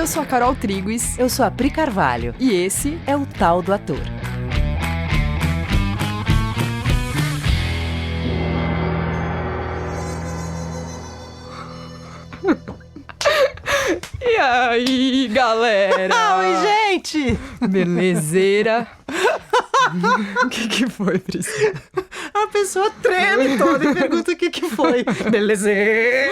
Eu sou a Carol Triguis. Eu sou a Pri Carvalho. E esse é o Tal do Ator. E aí, galera? Oi, gente! Belezeira? O que foi, Priscila? A pessoa treme toda e pergunta o que foi. Belezeira?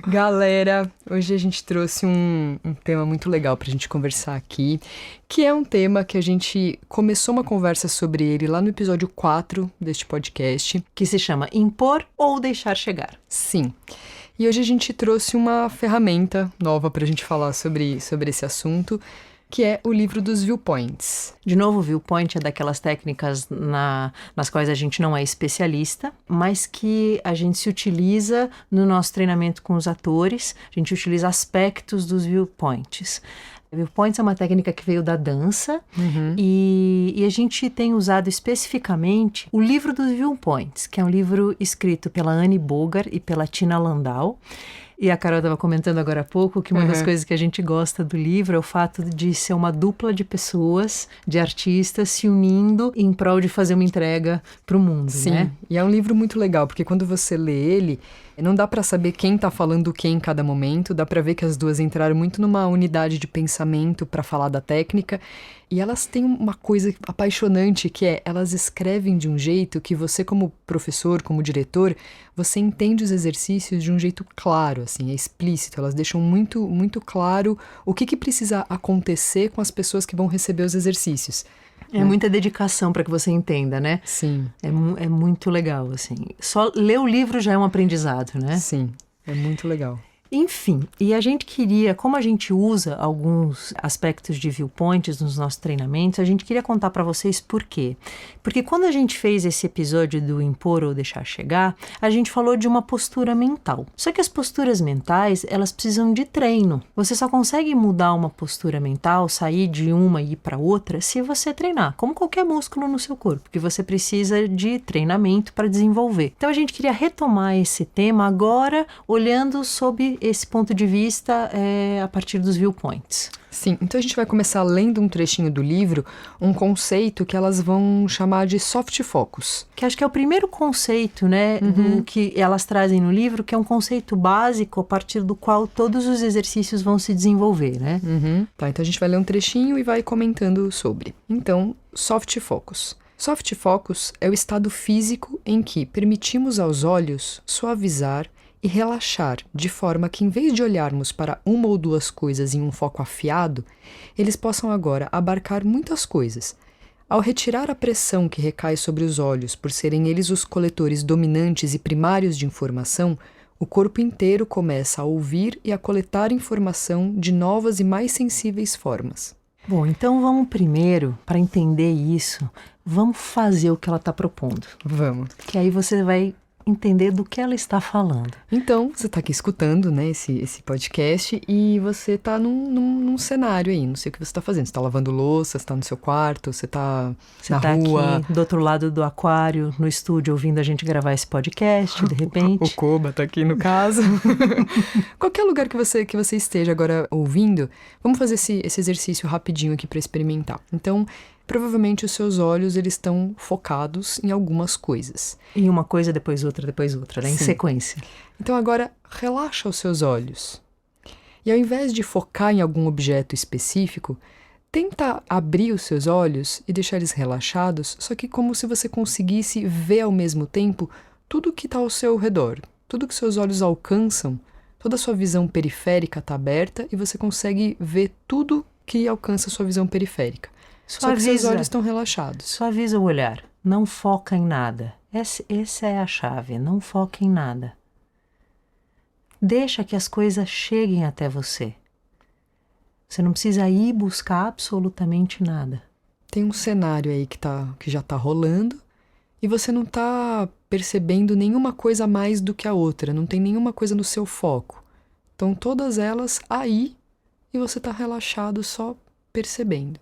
Galera, hoje a gente trouxe um tema muito legal pra gente conversar aqui, que é um tema que a gente começou uma conversa sobre ele lá no episódio 4 deste podcast, que se chama Impor ou Deixar Chegar. Sim. E hoje a gente trouxe uma ferramenta nova pra gente falar sobre esse assunto, que é o livro dos viewpoints. De novo, o viewpoint é daquelas técnicas nas quais a gente não é especialista, mas que a gente se utiliza no nosso treinamento com os atores, a gente utiliza aspectos dos viewpoints. Viewpoints é uma técnica que veio da dança e a gente tem usado especificamente o livro dos viewpoints, que é um livro escrito pela Anne Bogar e pela Tina Landau. E a Carol estava comentando agora há pouco que uma das coisas que a gente gosta do livro é o fato de ser uma dupla de pessoas, de artistas, se unindo em prol de fazer uma entrega para o mundo, Sim, né? E é um livro muito legal, porque quando você lê ele, não dá para saber quem tá falando o que em cada momento, dá para ver que as duas entraram muito numa unidade de pensamento para falar da técnica, e elas têm uma coisa apaixonante que é, elas escrevem de um jeito que você como professor, como diretor, você entende os exercícios de um jeito claro, assim, é explícito, elas deixam muito, muito claro o que precisa acontecer com as pessoas que vão receber os exercícios. É muita dedicação para que você entenda, né? Sim. É muito legal, assim. Só ler o livro já é um aprendizado, né? Sim, é muito legal. Enfim, e a gente queria, como a gente usa alguns aspectos de viewpoints nos nossos treinamentos, a gente queria contar para vocês por quê. Porque quando a gente fez esse episódio do Impor ou Deixar Chegar, a gente falou de uma postura mental. Só que as posturas mentais, elas precisam de treino. Você só consegue mudar uma postura mental, sair de uma e ir para outra, se você treinar, como qualquer músculo no seu corpo, que você precisa de treinamento para desenvolver. Então a gente queria retomar esse tema agora, olhando sob esse ponto de vista a partir dos viewpoints. Sim, então a gente vai começar lendo um trechinho do livro, um conceito que elas vão chamar de soft focus. Que acho que é o primeiro conceito, né, do que elas trazem no livro, que é um conceito básico a partir do qual todos os exercícios vão se desenvolver, né? Tá, então a gente vai ler um trechinho e vai comentando sobre. Então, soft focus. Soft focus é o estado físico em que permitimos aos olhos suavizar e relaxar, de forma que, em vez de olharmos para uma ou duas coisas em um foco afiado, eles possam agora abarcar muitas coisas. Ao retirar a pressão que recai sobre os olhos, por serem eles os coletores dominantes e primários de informação, o corpo inteiro começa a ouvir e a coletar informação de novas e mais sensíveis formas. Bom, então vamos primeiro, para entender isso, vamos fazer o que ela está propondo. Vamos. Que aí você vai entender do que ela está falando. Então, você está aqui escutando, né, esse podcast e você está num cenário aí, não sei o que você está fazendo. Você está lavando louça, você está no seu quarto, você está na rua. Aqui do outro lado do aquário, no estúdio, ouvindo a gente gravar esse podcast, de repente. O Koba está aqui no caso. Qualquer lugar que você esteja agora ouvindo, vamos fazer esse exercício rapidinho aqui para experimentar. Então, provavelmente os seus olhos eles estão focados em algumas coisas. E uma coisa depois outra, né? Em Sim. sequência. Então agora relaxa os seus olhos. E ao invés de focar em algum objeto específico, tenta abrir os seus olhos e deixar eles relaxados, só que como se você conseguisse ver ao mesmo tempo tudo que está ao seu redor. Tudo que seus olhos alcançam, toda a sua visão periférica está aberta e você consegue ver tudo que alcança a sua visão periférica. Só que seus olhos estão relaxados. Suaviza o olhar. Não foca em nada. Essa é a chave. Não foca em nada. Deixa que as coisas cheguem até você. Você não precisa ir buscar absolutamente nada. Tem um cenário aí que já está rolando e você não está percebendo nenhuma coisa mais do que a outra. Não tem nenhuma coisa no seu foco. Então todas elas aí e você está relaxado só percebendo.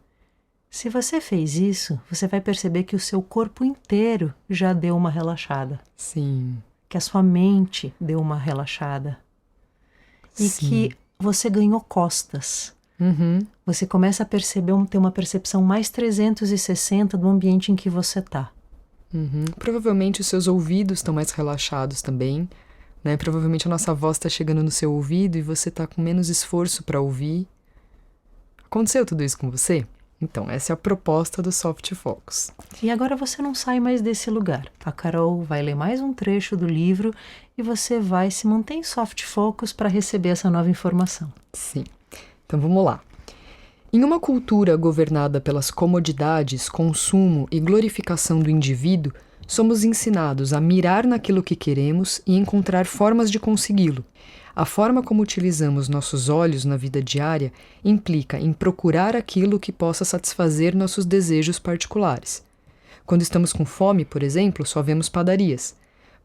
Se você fez isso, você vai perceber que o seu corpo inteiro já deu uma relaxada. Sim. Que a sua mente deu uma relaxada. E Sim. que você ganhou costas. Você começa a perceber, ter uma percepção mais 360 do ambiente em que você está. Provavelmente os seus ouvidos estão mais relaxados também, né? Provavelmente a nossa voz está chegando no seu ouvido e você está com menos esforço para ouvir. Aconteceu tudo isso com você? Então, essa é a proposta do Soft Focus. E agora você não sai mais desse lugar. A Carol vai ler mais um trecho do livro e você vai se manter em Soft Focus para receber essa nova informação. Sim. Então, vamos lá. Em uma cultura governada pelas comodidades, consumo e glorificação do indivíduo, somos ensinados a mirar naquilo que queremos e encontrar formas de consegui-lo. A forma como utilizamos nossos olhos na vida diária implica em procurar aquilo que possa satisfazer nossos desejos particulares. Quando estamos com fome, por exemplo, só vemos padarias.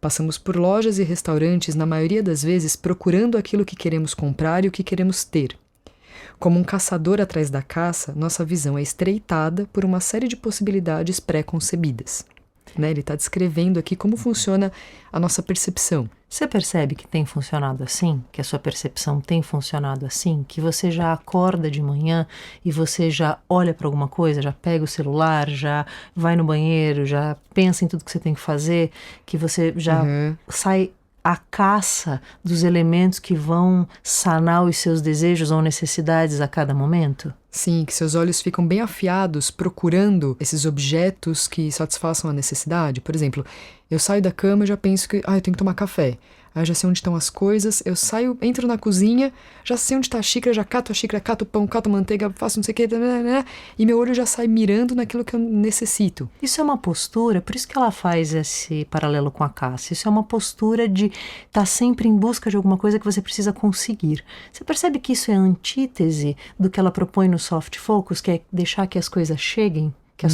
Passamos por lojas e restaurantes, na maioria das vezes, procurando aquilo que queremos comprar e o que queremos ter. Como um caçador atrás da caça, nossa visão é estreitada por uma série de possibilidades pré-concebidas. Né? Ele está descrevendo aqui como funciona a nossa percepção. Você percebe que tem funcionado assim? Que a sua percepção tem funcionado assim? Que você já acorda de manhã e você já olha para alguma coisa, já pega o celular, já vai no banheiro, já pensa em tudo que você tem que fazer, que você já sai à caça dos elementos que vão sanar os seus desejos ou necessidades a cada momento? Sim, que seus olhos ficam bem afiados procurando esses objetos que satisfaçam a necessidade. Por exemplo, eu saio da cama e já penso que eu tenho que tomar café. Aí eu já sei onde estão as coisas, eu saio, entro na cozinha, já sei onde está a xícara, já cato a xícara, cato o pão, cato a manteiga, faço não sei o que, e meu olho já sai mirando naquilo que eu necessito. Isso é uma postura, por isso que ela faz esse paralelo com a caça. Isso é uma postura de estar sempre em busca de alguma coisa que você precisa conseguir. Você percebe que isso é a antítese do que ela propõe no Soft Focus, que é deixar que as coisas cheguem? Que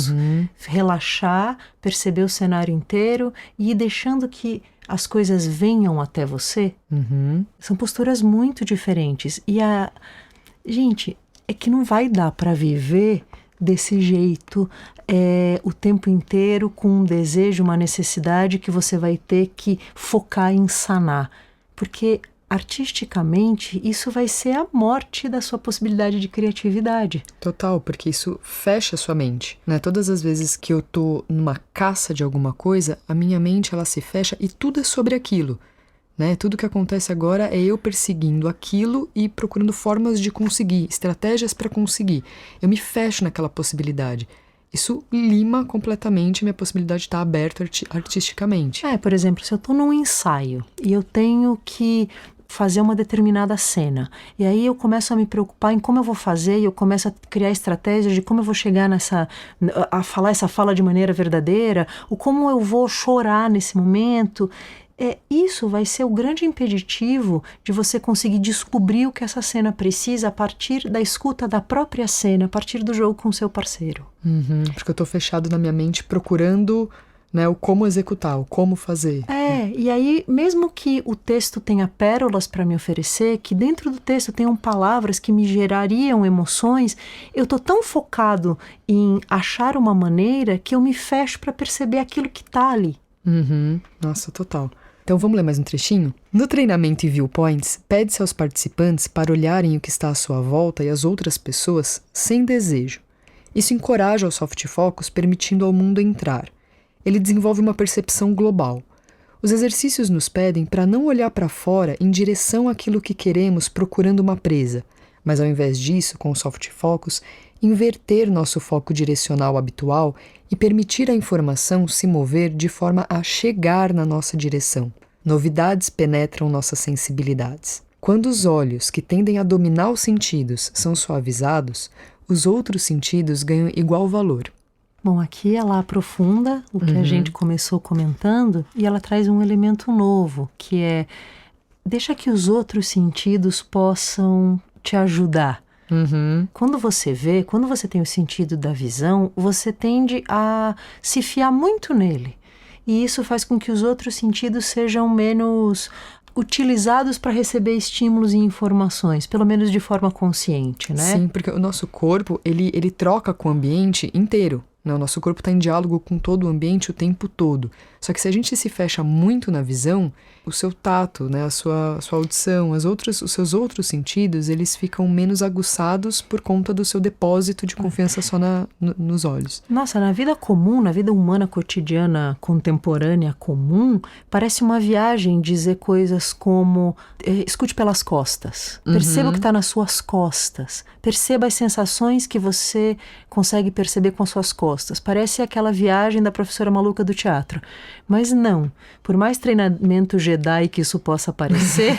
relaxar, perceber o cenário inteiro e ir deixando que as coisas venham até você. São posturas muito diferentes. E gente, é que não vai dar para viver desse jeito o tempo inteiro com um desejo, uma necessidade que você vai ter que focar em sanar. Porque artisticamente, isso vai ser a morte da sua possibilidade de criatividade. Total, porque isso fecha a sua mente, né? Todas as vezes que eu tô numa caça de alguma coisa, a minha mente, ela se fecha e tudo é sobre aquilo, né? Tudo que acontece agora é eu perseguindo aquilo e procurando formas de conseguir, estratégias para conseguir. Eu me fecho naquela possibilidade. Isso lima completamente minha possibilidade de estar aberto artisticamente. Por exemplo, se eu tô num ensaio e eu tenho que fazer uma determinada cena. E aí eu começo a me preocupar em como eu vou fazer e eu começo a criar estratégias de como eu vou chegar a falar essa fala de maneira verdadeira, ou como eu vou chorar nesse momento. Isso vai ser o grande impeditivo de você conseguir descobrir o que essa cena precisa a partir da escuta da própria cena, a partir do jogo com o seu parceiro. Porque eu tô fechado na minha mente procurando, né, o como executar, o como fazer. E aí, mesmo que o texto tenha pérolas para me oferecer, que dentro do texto tenham palavras que me gerariam emoções, eu tô tão focado em achar uma maneira que eu me fecho para perceber aquilo que tá ali. Nossa, total. Então vamos ler mais um trechinho? No treinamento em Viewpoints, pede-se aos participantes para olharem o que está à sua volta e as outras pessoas sem desejo. Isso encoraja o Soft Focus, permitindo ao mundo entrar. Ele desenvolve uma percepção global. Os exercícios nos pedem para não olhar para fora em direção àquilo que queremos procurando uma presa, mas ao invés disso, com o Soft Focus, inverter nosso foco direcional habitual e permitir à informação se mover de forma a chegar na nossa direção. Novidades penetram nossas sensibilidades. Quando os olhos, que tendem a dominar os sentidos, são suavizados, os outros sentidos ganham igual valor. Bom, aqui ela aprofunda o que a gente começou comentando e ela traz um elemento novo, que é deixa que os outros sentidos possam te ajudar. Quando você vê, quando você tem o sentido da visão, você tende a se fiar muito nele. E isso faz com que os outros sentidos sejam menos utilizados para receber estímulos e informações, pelo menos de forma consciente, né? Sim, porque o nosso corpo, ele troca com o ambiente inteiro. O nosso corpo está em diálogo com todo o ambiente o tempo todo. Só que se a gente se fecha muito na visão, o seu tato, né, a sua audição, os seus outros sentidos, eles ficam menos aguçados por conta do seu depósito de confiança só nos olhos. Nossa, na vida comum, na vida humana cotidiana, contemporânea, comum, parece uma viagem dizer coisas como escute pelas costas, perceba o que está nas suas costas, perceba as sensações que você consegue perceber com as suas costas. Parece aquela viagem da professora maluca do teatro. Mas não, por mais treinamento Jedi que isso possa parecer,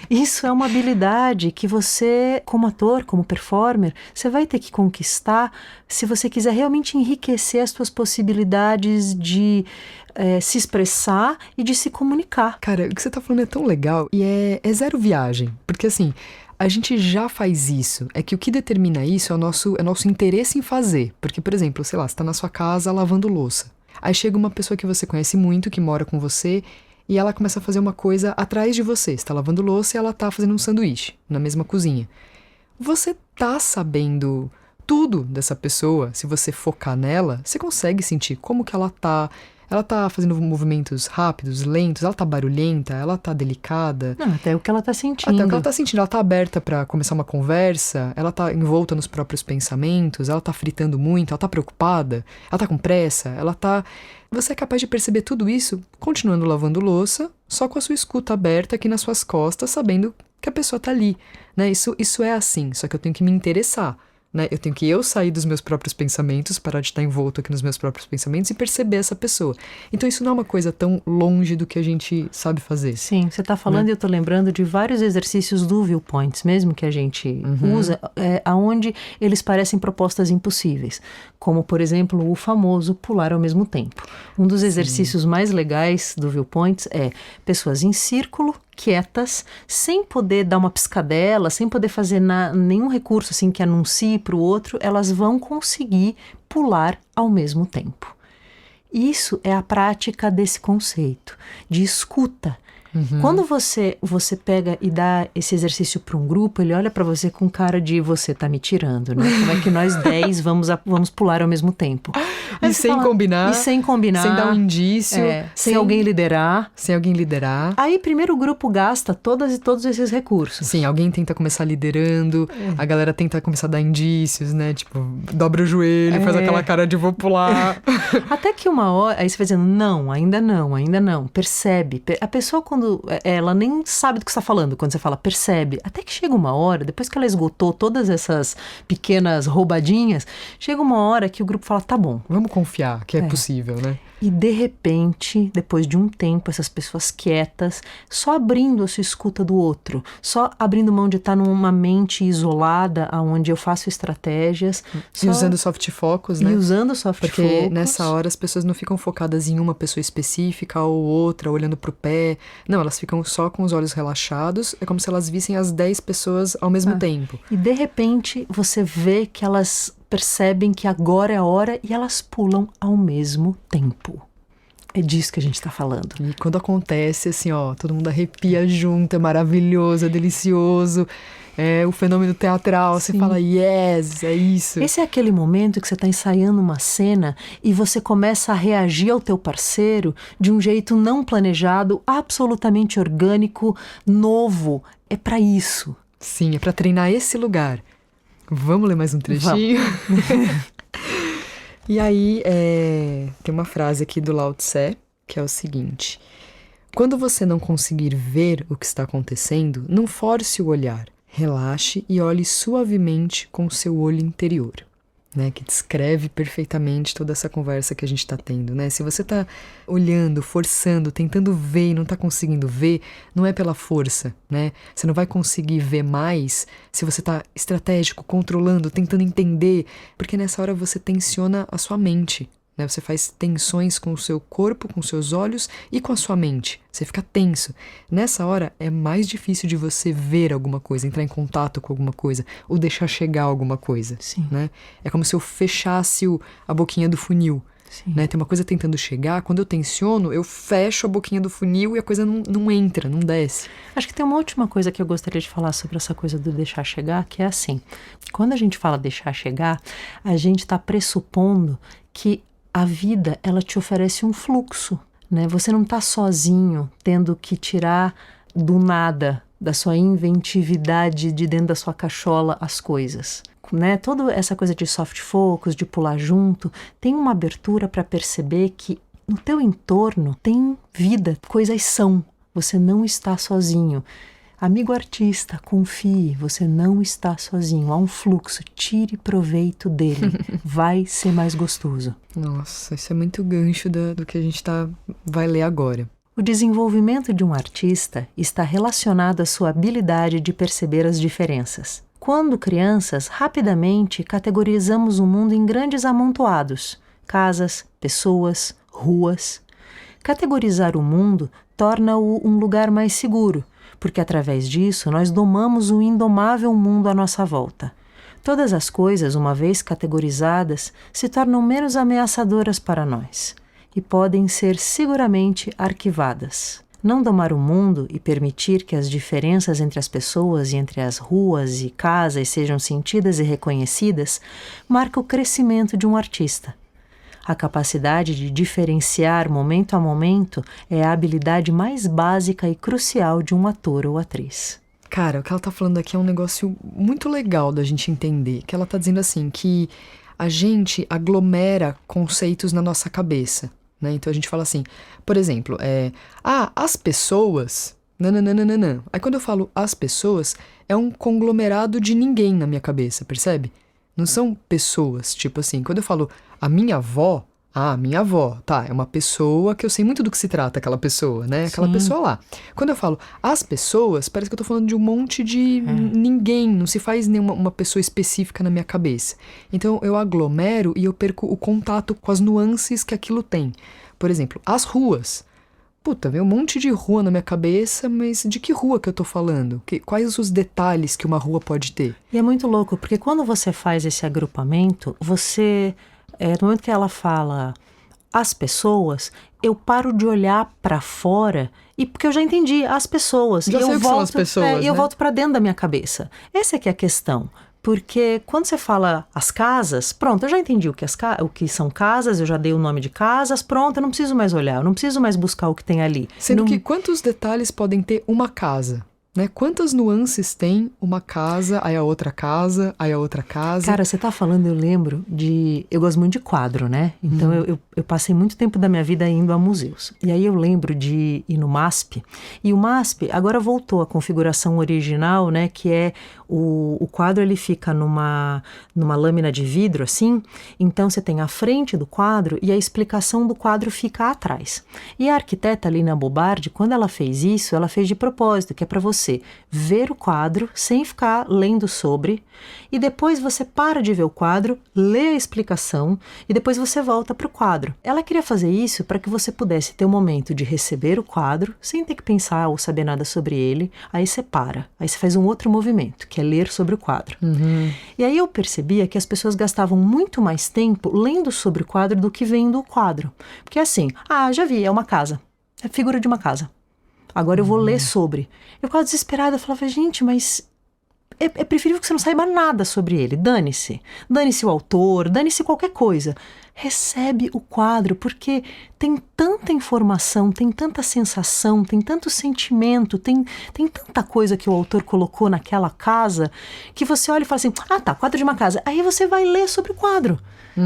isso é uma habilidade que você, como ator, como performer, você vai ter que conquistar se você quiser realmente enriquecer as suas possibilidades de se expressar e de se comunicar. Cara, o que você tá falando é tão legal e é zero viagem, porque assim, a gente já faz isso. É que o que determina isso é o nosso interesse em fazer. Porque, por exemplo, sei lá, você tá na sua casa lavando louça. Aí chega uma pessoa que você conhece muito, que mora com você, e ela começa a fazer uma coisa atrás de você. Você tá lavando louça e ela tá fazendo um sanduíche na mesma cozinha. Você tá sabendo tudo dessa pessoa. Se você focar nela, você consegue sentir como que ela tá. Ela tá fazendo movimentos rápidos, lentos, ela tá barulhenta, ela tá delicada. Não, até o que ela tá sentindo. Até o que ela tá sentindo. Ela tá aberta pra começar uma conversa, ela tá envolta nos próprios pensamentos, ela tá fritando muito, ela tá preocupada, ela tá com pressa, ela tá... Você é capaz de perceber tudo isso continuando lavando louça, só com a sua escuta aberta aqui nas suas costas, sabendo que a pessoa tá ali, né? Isso é assim, só que eu tenho que me interessar. Né? Eu tenho que sair dos meus próprios pensamentos, parar de estar envolto aqui nos meus próprios pensamentos e perceber essa pessoa. Então isso não é uma coisa tão longe do que a gente sabe fazer. Sim, você está falando e eu estou lembrando de vários exercícios do Viewpoints mesmo que a gente usa, aonde eles parecem propostas impossíveis. Como, por exemplo, o famoso pular ao mesmo tempo. Um dos exercícios mais legais do Viewpoints é pessoas em círculo, quietas, sem poder dar uma piscadela, sem poder fazer nenhum recurso assim que anuncie para o outro, elas vão conseguir pular ao mesmo tempo. Isso é a prática desse conceito de escuta. Quando você pega e dá esse exercício para um grupo, ele olha para você com cara de você tá me tirando, né? Como é que nós 10 vamos pular ao mesmo tempo? E sem combinar. E sem combinar. Sem dar um indício. Sem alguém liderar. Sem alguém liderar. Aí primeiro o grupo gasta todos esses recursos. Sim, alguém tenta começar liderando, a galera tenta começar a dar indícios, né? Tipo, dobra o joelho, faz aquela cara de vou pular. Até que uma hora, aí você vai dizendo, não, ainda não. Percebe. A pessoa quando ela nem sabe do que você está falando, quando você fala percebe, até que chega uma hora, depois que ela esgotou todas essas pequenas roubadinhas, chega uma hora que o grupo fala, tá bom. Vamos confiar que é possível, né? E de repente, depois de um tempo, essas pessoas quietas, só abrindo a sua escuta do outro, só abrindo mão de estar numa mente isolada, onde eu faço estratégias. E usando soft focus, né? E usando soft focus. Porque nessa hora as pessoas não ficam focadas em uma pessoa específica ou outra, olhando pro pé. Não, elas ficam só com os olhos relaxados. É como se elas vissem as 10 pessoas ao mesmo tempo. E de repente, você vê que elas percebem que agora é a hora e elas pulam ao mesmo tempo. É disso que a gente está falando. E quando acontece, assim, ó, todo mundo arrepia junto, é maravilhoso, é delicioso, é o fenômeno teatral, você fala, yes, é isso. Esse é aquele momento que você está ensaiando uma cena e você começa a reagir ao teu parceiro de um jeito não planejado, absolutamente orgânico, novo. É para isso. Sim, é para treinar esse lugar. Vamos ler mais um trechinho? E aí, tem uma frase aqui do Lao Tse, que é o seguinte: quando você não conseguir ver o que está acontecendo, não force o olhar. Relaxe e olhe suavemente com o seu olho interior. Né, que descreve perfeitamente toda essa conversa que a gente está tendo, né? Se você está olhando, forçando, tentando ver e não está conseguindo ver, não é pela força, né? Você não vai conseguir ver mais se você está estratégico, controlando, tentando entender, porque nessa hora você tensiona a sua mente, né? Você faz tensões com o seu corpo, com os seus olhos e com a sua mente. Você fica tenso. Nessa hora é mais difícil de você ver alguma coisa, entrar em contato com alguma coisa, ou deixar chegar alguma coisa. Sim. Né? É como se eu fechasse a boquinha do funil. Sim. Né? Tem uma coisa tentando chegar, quando eu tensiono, eu fecho a boquinha do funil e a coisa não entra, não desce. Acho que tem uma última coisa que eu gostaria de falar sobre essa coisa do deixar chegar, que é assim, quando a gente fala deixar chegar, a gente está pressupondo que a vida, ela te oferece um fluxo. né? Você não está sozinho tendo que tirar do nada, da sua inventividade de dentro da sua cachola as coisas. Né? Toda essa coisa de soft focus, de pular junto, tem uma abertura para perceber que no teu entorno tem vida, coisas são. Você não está sozinho. Amigo artista, confie, você não está sozinho. Há um fluxo, tire proveito dele. Vai ser mais gostoso. Nossa, isso é muito gancho do que a gente vai ler agora. O desenvolvimento de um artista está relacionado à sua habilidade de perceber as diferenças. Quando crianças, rapidamente categorizamos o mundo em grandes amontoados: casas, pessoas, ruas. Categorizar o mundo torna-o um lugar mais seguro, porque através disso nós domamos o indomável mundo à nossa volta. Todas as coisas, uma vez categorizadas, se tornam menos ameaçadoras para nós e podem ser seguramente arquivadas. Não domar o mundo e permitir que as diferenças entre as pessoas e entre as ruas e casas sejam sentidas e reconhecidas marca o crescimento de um artista. A capacidade de diferenciar momento a momento é a habilidade mais básica e crucial de um ator ou atriz. Cara, o que ela tá falando aqui é um negócio muito legal da gente entender. Que ela tá dizendo assim, que a gente aglomera conceitos na nossa cabeça, né? Então a gente fala assim, por exemplo, as pessoas... Nananana. Aí quando eu falo as pessoas, é um conglomerado de ninguém na minha cabeça, percebe? Não são pessoas, tipo assim, quando eu falo a minha avó, tá, é uma pessoa que eu sei muito do que se trata aquela pessoa, né? Aquela Sim. pessoa lá. Quando eu falo as pessoas, parece que eu tô falando de um monte de ninguém, não se faz nenhuma uma pessoa específica na minha cabeça. Então eu aglomero e eu perco o contato com as nuances que aquilo tem. Por exemplo, as ruas. Puta, vem um monte de rua na minha cabeça, mas de que rua que eu tô falando? Quais os detalhes que uma rua pode ter? E é muito louco, porque quando você faz esse agrupamento, você, no momento que ela fala as pessoas, eu paro de olhar pra fora, e porque eu já entendi as pessoas. Já e sei eu o que são volto, as pessoas, e eu né? volto pra dentro da minha cabeça. Essa é que é a questão. Porque quando você fala as casas, pronto, eu já entendi o que são casas, eu já dei o nome de casas, pronto, eu não preciso mais olhar, eu não preciso mais buscar o que tem ali. Sendo que quantos detalhes podem ter uma casa? Né? Quantas nuances tem uma casa, aí a outra casa, aí a outra casa? Cara, você tá falando, eu lembro de... Eu gosto muito de quadro, né? Então eu passei muito tempo da minha vida indo a museus. E aí eu lembro de ir no MASP. E o MASP agora voltou à configuração original, né? Que é o quadro, ele fica numa lâmina de vidro, assim. Então você tem a frente do quadro e a explicação do quadro fica atrás. E a arquiteta Lina Bobardi, quando ela fez isso, ela fez de propósito, que é para você ver o quadro sem ficar lendo sobre, e depois você para de ver o quadro, lê a explicação e depois você volta para o quadro. Ela queria fazer isso para que você pudesse ter um momento de receber o quadro sem ter que pensar ou saber nada sobre ele, aí você para, aí você faz um outro movimento, que é ler sobre o quadro. E aí eu percebia que as pessoas gastavam muito mais tempo lendo sobre o quadro do que vendo o quadro. Porque assim, já vi, é uma casa, é a figura de uma casa. Agora eu vou ler sobre. Eu ficava desesperada, eu falava, gente, mas é preferível que você não saiba nada sobre ele. Dane-se. Dane-se o autor, dane-se qualquer coisa. Recebe o quadro, porque tem tanta informação, tem tanta sensação, tem tanto sentimento, tem tanta coisa que o autor colocou naquela casa, que você olha e fala assim, tá, quadro de uma casa. Aí você vai ler sobre o quadro.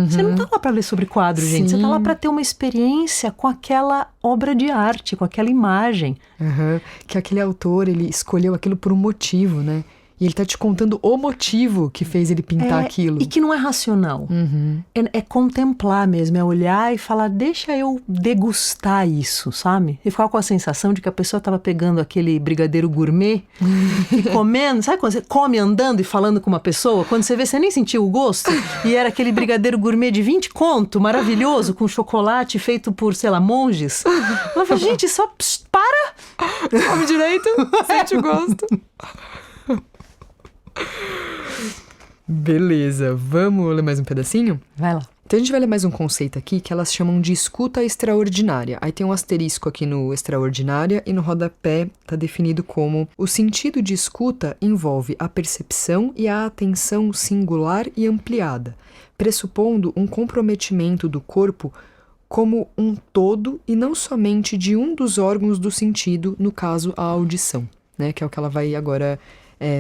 Você não tá lá para ler sobre quadro, gente. Você tá lá para ter uma experiência com aquela obra de arte, com aquela imagem. Que aquele autor, ele escolheu aquilo por um motivo, né? E ele tá te contando o motivo que fez ele pintar aquilo. E que não é racional. É contemplar mesmo, é olhar e falar, deixa eu degustar isso, sabe? E ficar com a sensação de que a pessoa tava pegando aquele brigadeiro gourmet e comendo. Sabe quando você come andando e falando com uma pessoa? Quando você vê, você nem sentiu o gosto. E era aquele brigadeiro gourmet de 20 conto, maravilhoso, com chocolate feito por, sei lá, monges. Eu falei, gente, só para! Come direito, sente o gosto. Beleza, vamos ler mais um pedacinho? Vai lá. Então a gente vai ler mais um conceito aqui que elas chamam de escuta extraordinária. Aí tem um asterisco aqui no extraordinária e no rodapé tá definido como: o sentido de escuta envolve a percepção e a atenção singular e ampliada, pressupondo um comprometimento do corpo como um todo e não somente de um dos órgãos do sentido, no caso, a audição, né? Que é o que ela vai agora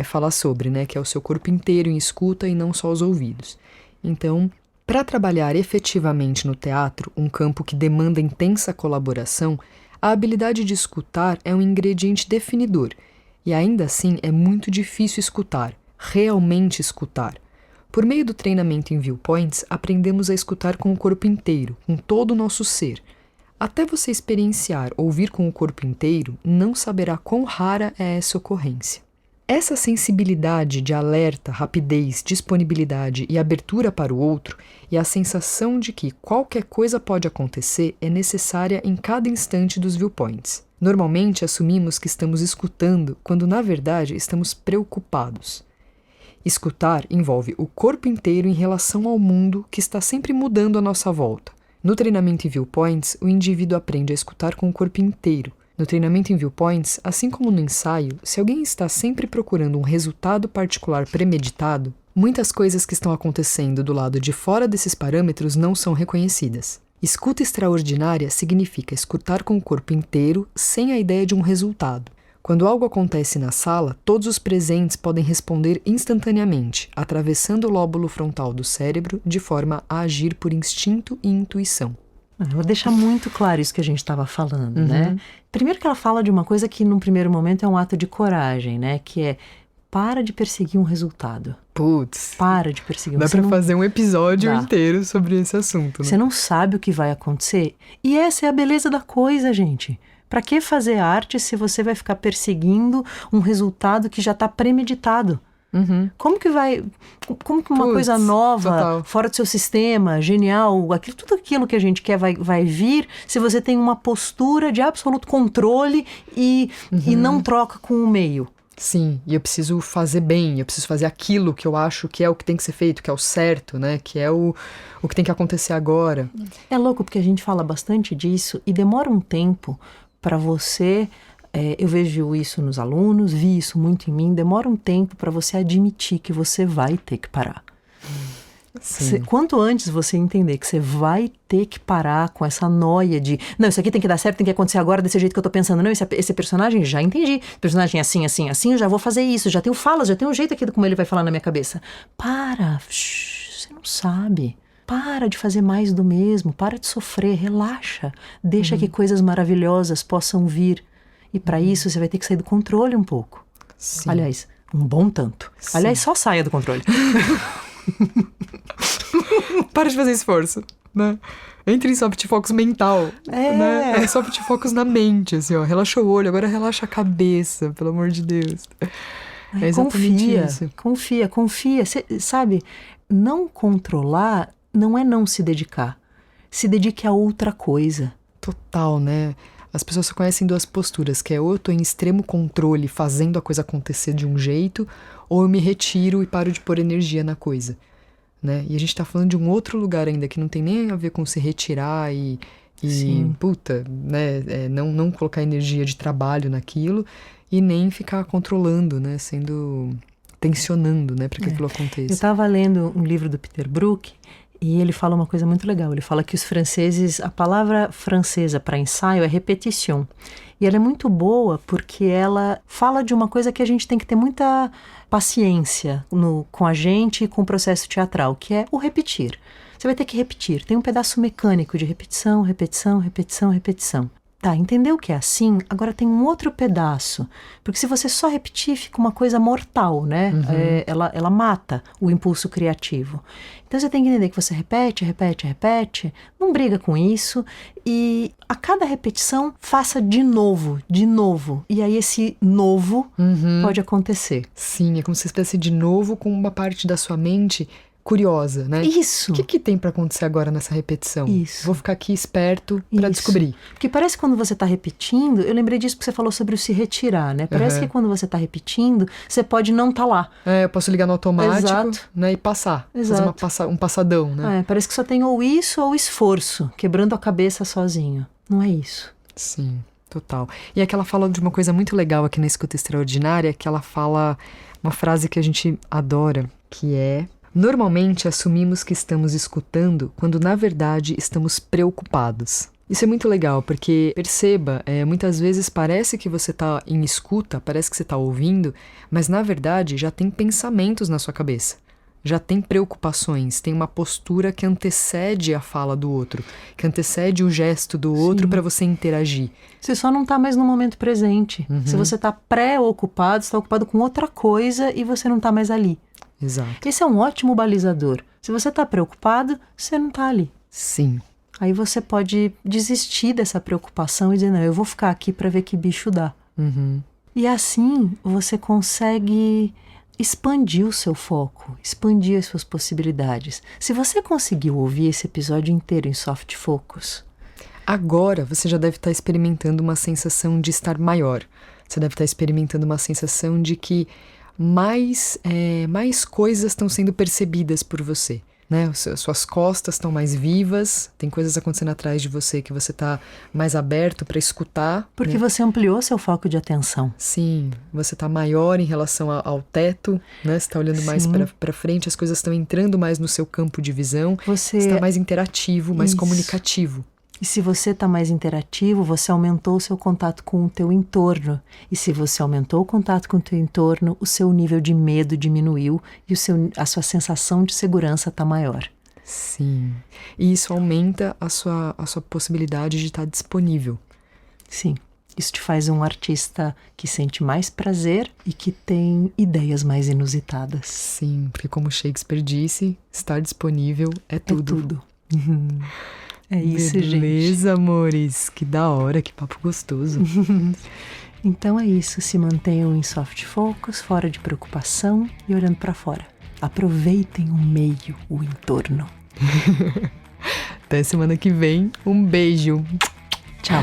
falar sobre, né? Que é o seu corpo inteiro em escuta e não só os ouvidos. Então, para trabalhar efetivamente no teatro, um campo que demanda intensa colaboração, a habilidade de escutar é um ingrediente definidor, e ainda assim é muito difícil escutar, realmente escutar. Por meio do treinamento em Viewpoints, aprendemos a escutar com o corpo inteiro, com todo o nosso ser. Até você experienciar ouvir com o corpo inteiro, não saberá quão rara é essa ocorrência. Essa sensibilidade de alerta, rapidez, disponibilidade e abertura para o outro e a sensação de que qualquer coisa pode acontecer é necessária em cada instante dos viewpoints. Normalmente assumimos que estamos escutando quando na verdade estamos preocupados. Escutar envolve o corpo inteiro em relação ao mundo que está sempre mudando à nossa volta. No treinamento em Viewpoints, o indivíduo aprende a escutar com o corpo inteiro. No treinamento em Viewpoints, assim como no ensaio, se alguém está sempre procurando um resultado particular premeditado, muitas coisas que estão acontecendo do lado de fora desses parâmetros não são reconhecidas. Escuta extraordinária significa escutar com o corpo inteiro sem a ideia de um resultado. Quando algo acontece na sala, todos os presentes podem responder instantaneamente, atravessando o lóbulo frontal do cérebro de forma a agir por instinto e intuição. Eu vou deixar muito claro isso que a gente estava falando, né? Primeiro que ela fala de uma coisa que num primeiro momento é um ato de coragem, né? Que é, para de perseguir um resultado. Putz, para de perseguir um resultado. Dá pra fazer um episódio inteiro sobre esse assunto, né? Você não sabe o que vai acontecer. E essa é a beleza da coisa, gente. Para que fazer arte se você vai ficar perseguindo um resultado que já está premeditado? Como que uma coisa nova, total, fora do seu sistema, genial, tudo aquilo que a gente quer vai vir se você tem uma postura de absoluto controle e não troca com o meio? Sim, e eu preciso fazer bem, eu preciso fazer aquilo que eu acho que é o que tem que ser feito, que é o certo, né? Que é o que tem que acontecer agora. É louco porque a gente fala bastante disso e demora um tempo para você... eu vejo isso nos alunos, vi isso muito em mim, demora um tempo para você admitir que você vai ter que parar. Quanto antes você entender que você vai ter que parar com essa noia de não, isso aqui tem que dar certo, tem que acontecer agora desse jeito que eu tô pensando, não, esse personagem, já entendi, personagem assim, assim, assim, eu já vou fazer isso, já tenho falas, já tenho um jeito aqui de como ele vai falar na minha cabeça. Para, você não sabe. Para de fazer mais do mesmo, para de sofrer, relaxa, deixa que coisas maravilhosas possam vir. E para isso você vai ter que sair do controle um pouco. Sim. Aliás, um bom tanto. Sim. Aliás, só saia do controle. Para de fazer esforço, né? Entre em soft focus mental, né? É soft focus na mente, assim, ó. Relaxa o olho, agora relaxa a cabeça, pelo amor de Deus. É exatamente isso. Confia. Cê, sabe, não controlar não é não se dedicar. Se dedique a outra coisa. Total, né? As pessoas só conhecem duas posturas, que é ou eu tô em extremo controle fazendo a coisa acontecer de um jeito, ou eu me retiro e paro de pôr energia na coisa, né? E a gente tá falando de um outro lugar ainda, que não tem nem a ver com se retirar e puta, né? Não colocar energia de trabalho naquilo e nem ficar controlando, né? Tensionando, né? Pra que aquilo aconteça. Eu tava lendo um livro do Peter Brook, e ele fala uma coisa muito legal. Ele fala que os franceses, a palavra francesa para ensaio é répétition. E ela é muito boa porque ela fala de uma coisa que a gente tem que ter muita paciência com a gente e com o processo teatral, que é o repetir. Você vai ter que repetir. Tem um pedaço mecânico de repetição, repetição, repetição, repetição. Tá, entendeu que é assim? Agora tem um outro pedaço. Porque se você só repetir, fica uma coisa mortal, né? Ela mata o impulso criativo. Então você tem que entender que você repete, não briga com isso. E a cada repetição, faça de novo. E aí esse novo pode acontecer. Sim, é como se você estivesse de novo com uma parte da sua mente curiosa, né? Isso. O que tem pra acontecer agora nessa repetição? Isso. Vou ficar aqui esperto pra descobrir. Porque parece que quando você tá repetindo, eu lembrei disso porque você falou sobre o se retirar, né? Parece que quando você tá repetindo, você pode não tá lá. Eu posso ligar no automático, Exato. Né? E passar. Exato. Fazer um passadão, né? Parece que só tem ou isso ou esforço, quebrando a cabeça sozinho. Não é isso. Sim, total. E aqui ela fala de uma coisa muito legal aqui na Escuta Extraordinária, que ela fala uma frase que a gente adora, que é: Normalmente assumimos que estamos escutando quando na verdade estamos preocupados. Isso é muito legal, porque perceba, muitas vezes parece que você está em escuta, parece que você está ouvindo, mas na verdade já tem pensamentos na sua cabeça. Já tem preocupações, tem uma postura que antecede a fala do outro, que antecede o gesto do outro para você interagir. Você só não está mais no momento presente. Se você está pré-ocupado, você está ocupado com outra coisa e você não está mais ali. Exato. Esse é um ótimo balizador. Se você está preocupado, você não está ali. Sim. Aí você pode desistir dessa preocupação e dizer, não, eu vou ficar aqui para ver que bicho dá. E assim você consegue expandir o seu foco, expandir as suas possibilidades. Se você conseguiu ouvir esse episódio inteiro em Soft Focus, agora você já deve estar experimentando uma sensação de estar maior. Você deve estar experimentando uma sensação de que mais coisas estão sendo percebidas por você. Né? Suas costas estão mais vivas, tem coisas acontecendo atrás de você que você está mais aberto para escutar. Porque né? você ampliou seu foco de atenção. Sim, você está maior em relação ao teto, né? Você está olhando mais para frente, as coisas estão entrando mais no seu campo de visão. Você está mais interativo, mais comunicativo. E se você está mais interativo, você aumentou o seu contato com o teu entorno. E se você aumentou o contato com o teu entorno, o seu nível de medo diminuiu e a sua sensação de segurança está maior. Sim. E isso aumenta a sua possibilidade de estar disponível. Sim. Isso te faz um artista que sente mais prazer e que tem ideias mais inusitadas. Sim, porque como Shakespeare disse, estar disponível é tudo. É tudo. É isso, gente. Beleza, amores. Que da hora, que papo gostoso. Então é isso. Se mantenham em soft focus, fora de preocupação e olhando para fora. Aproveitem o meio, o entorno. Até semana que vem. Um beijo. Tchau.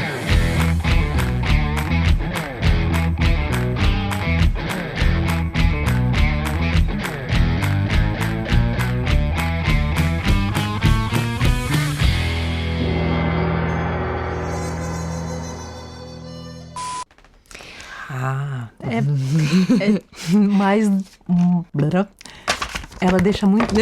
É mais... Ela deixa muito...